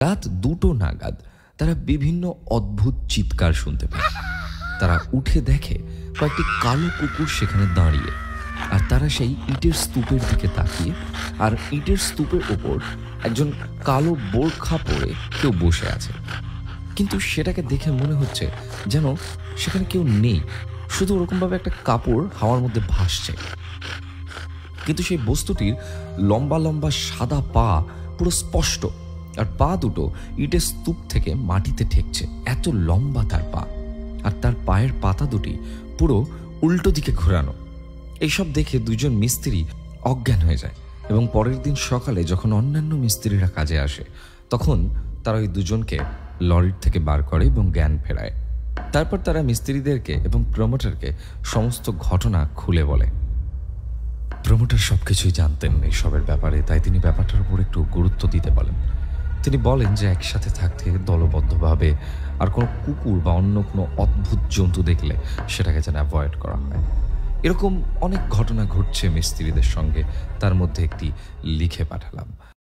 রাত ২টো নাগাদ তারা বিভিন্ন অদ্ভুত চিৎকার শুনতে পায়। তারা উঠে দেখে কয়েকটি কালো কুকুর সেখানে দাঁড়িয়ে, আর তারা সেই ইটের স্তূপের দিকে তাকিয়ে, আর ইটের স্তূপের ওপর একজন কালো বোরখা পরে কেউ বসে আছে। কিন্তু সেটাকে দেখে মনে হচ্ছে যেন সেখানে কেউ নেই, শুধু ওরকমভাবে একটা কাপড় হাওয়ার মধ্যে ভাসছে। কিন্তু সেই বস্তুটির লম্বা লম্বা সাদা পা পুরো স্পষ্ট, আর পা দুটো ইটের স্তূপ থেকে মাটিতে ঠেকছে, এত লম্বা তার পা। আর তার পায়ের পাতা দুটি পুরো উল্টো দিকে ঘোরানো। এইসব দেখে দুজন মিস্ত্রি অজ্ঞান হয়ে যায়, এবং পরের দিন সকালে যখন অন্যান্য মিস্ত্রিরা কাজে আসে, তখন তারা ওই দুজনকে লরির থেকে বার করে এবং জ্ঞান ফেরায়। তারপর তারা মিস্ত্রিদেরকে এবং প্রমোটারকে সমস্ত ঘটনা খুলে বলে। প্রমোটার সবকিছুই জানতেন এইসবের ব্যাপারে, তাই তিনি ব্যাপারটার উপর একটু গুরুত্ব দিতে বলেন। তিনি বলেন যে একসাথে থাকতে দলবদ্ধভাবে আর কোনো কুকুর বা অন্য কোনো অদ্ভুত জন্তু দেখলে সেটাকে যেন অ্যাভয়েড করা হয়। এরকম অনেক ঘটনা ঘটছে মিস্ত্রিদের সঙ্গে, তার মধ্যে একটি লিখে পাঠালাম।